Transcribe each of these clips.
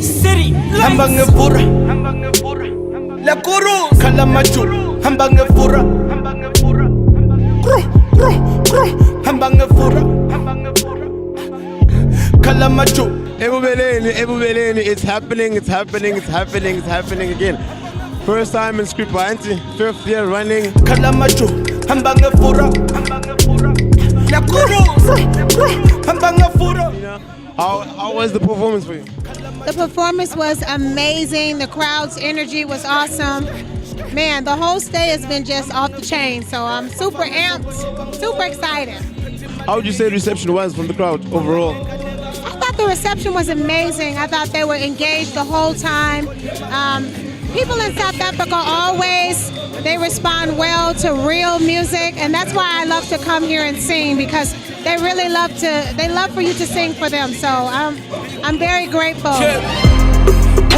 City, hamba ngefura, la kuru, kalamaju, hamba ngefura, hamba ngefura, kalamaju. Ebubeleni, it's happening again. First time in script auntie, 5th year running. Kalamaju, hamba ngefura, la kuru, hamba ngefura. How was the performance for you? The performance was amazing. The crowd's energy was awesome. Man, the whole stay has been just off the chain. So I'm super amped, super excited. How would you say the reception was from the crowd overall? I thought the reception was amazing. I thought they were engaged the whole time. People in South Africa always, they respond well to real music, and that's why I love to come here and sing, because they really love for you to sing for them. So I'm very grateful.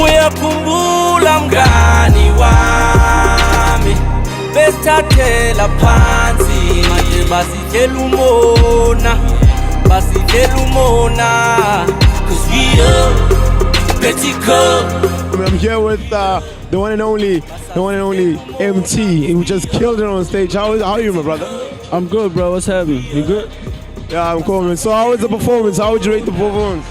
Uyakhumbula mngani wami besithathela phansi manje basithela umona 'cause we are I'm here with the one and only MT, who just killed it on stage. How are you, my brother? I'm good, bro. What's happening? You good? Yeah, I'm cool, man. So how was the performance? How would you rate the performance?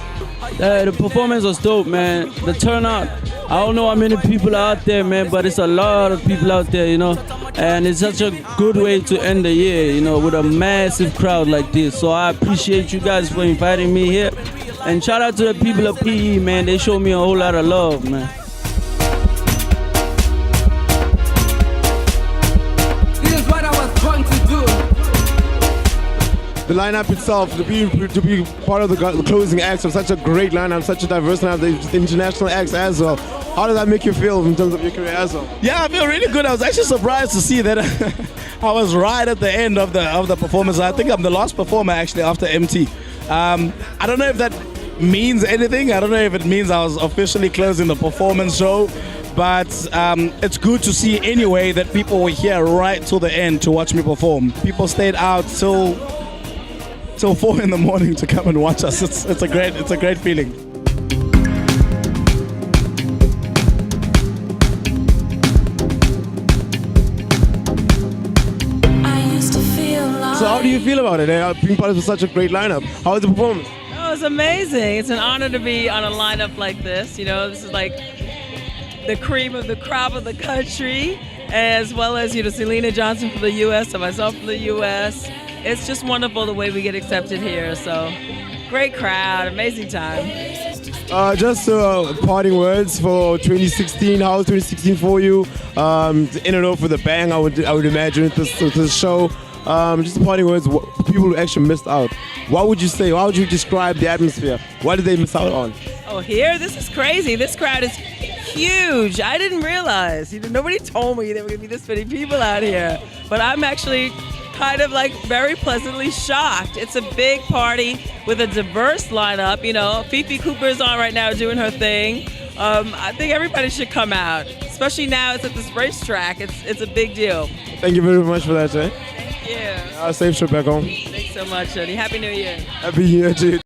The performance was dope, man. The turnout, I don't know how many people are out there, man, but it's a lot of people out there, you know. And it's such a good way to end the year, you know, with a massive crowd like this. So I appreciate you guys for inviting me here. And shout out to the people of PE, man. They showed me a whole lot of love, man. This is what I was going to do. The lineup itself, to be part of the closing acts of such a great lineup, such a diverse lineup, the international acts as well. How does that make you feel in terms of your career as well? Yeah, I feel really good. I was actually surprised to see that I was right at the end of the performance. I think I'm the last performer actually after MT. I don't know if that means anything. I don't know if it means I was officially closing the performance show, but it's good to see anyway that people were here right till the end to watch me perform. People stayed out till 4 in the morning to come and watch us. It's a great feeling. So how do you feel about it? Being part of such a great lineup. How was the performance? Oh, it's amazing. It's an honor to be on a lineup like this. You know, this is like the cream of the crop of the country, as well as, you know, Selena Johnson from the U.S. and myself from the U.S. It's just wonderful the way we get accepted here. So great crowd, amazing time. Just parting words for 2016. How was 2016 for you? In and out for the bang, I would imagine this show. Just parting words, people who actually missed out. What would you say? How would you describe the atmosphere? What did they miss out on? Oh, here? This is crazy. This crowd is huge. I didn't realize. You know, nobody told me there were going to be this many people out here. But I'm actually kind of like very pleasantly shocked. It's a big party with a diverse lineup. You know, Fifi Cooper's on right now doing her thing. I think everybody should come out, especially now it's at this racetrack. It's a big deal. Thank you very much for that, Jay. Yeah. Safe trip back home. Thanks so much, Eddie. Happy New Year. Happy New Year, Jay.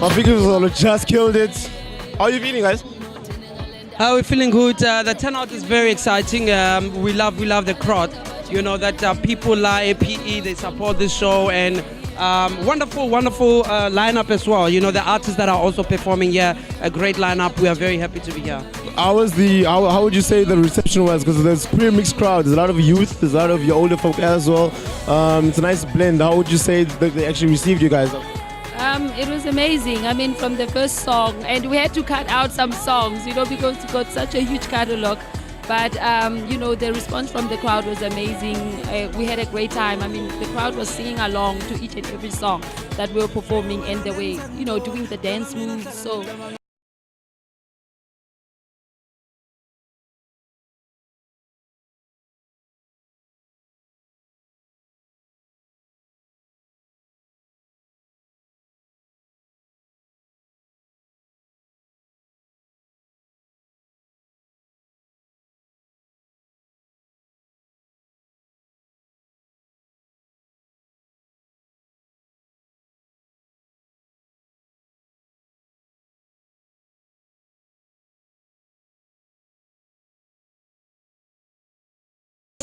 My figures just killed it. How are you feeling, guys? We're feeling good. The turnout is very exciting. We love the crowd. You know that people like PE, they support this show, and wonderful lineup as well. You know, the artists that are also performing here, a great lineup. We are very happy to be here. How would you say the reception was? Because there's pretty mixed crowd. There's a lot of youth. There's a lot of your older folk as well. It's a nice blend. How would you say that they actually received you guys? It was amazing. I mean, from the first song, and we had to cut out some songs, you know, because we got such a huge catalog. But, you know, the response from the crowd was amazing. We had a great time. I mean, the crowd was singing along to each and every song that we were performing, and they were, you know, doing the dance moves. So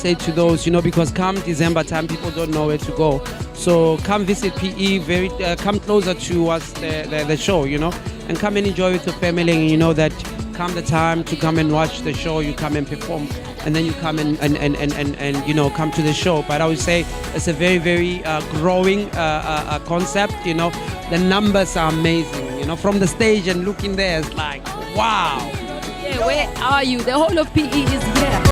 say to those, because come December time, people don't know where to go. So come visit PE, come closer to us, the show, and come and enjoy with your family. And you know that come the time to come and watch the show, you come and perform, and then you come and come to the show. But I would say it's a very, very growing concept. The numbers are amazing. From the stage and looking there, it's like, wow. Yeah, where are you? The whole of PE is here.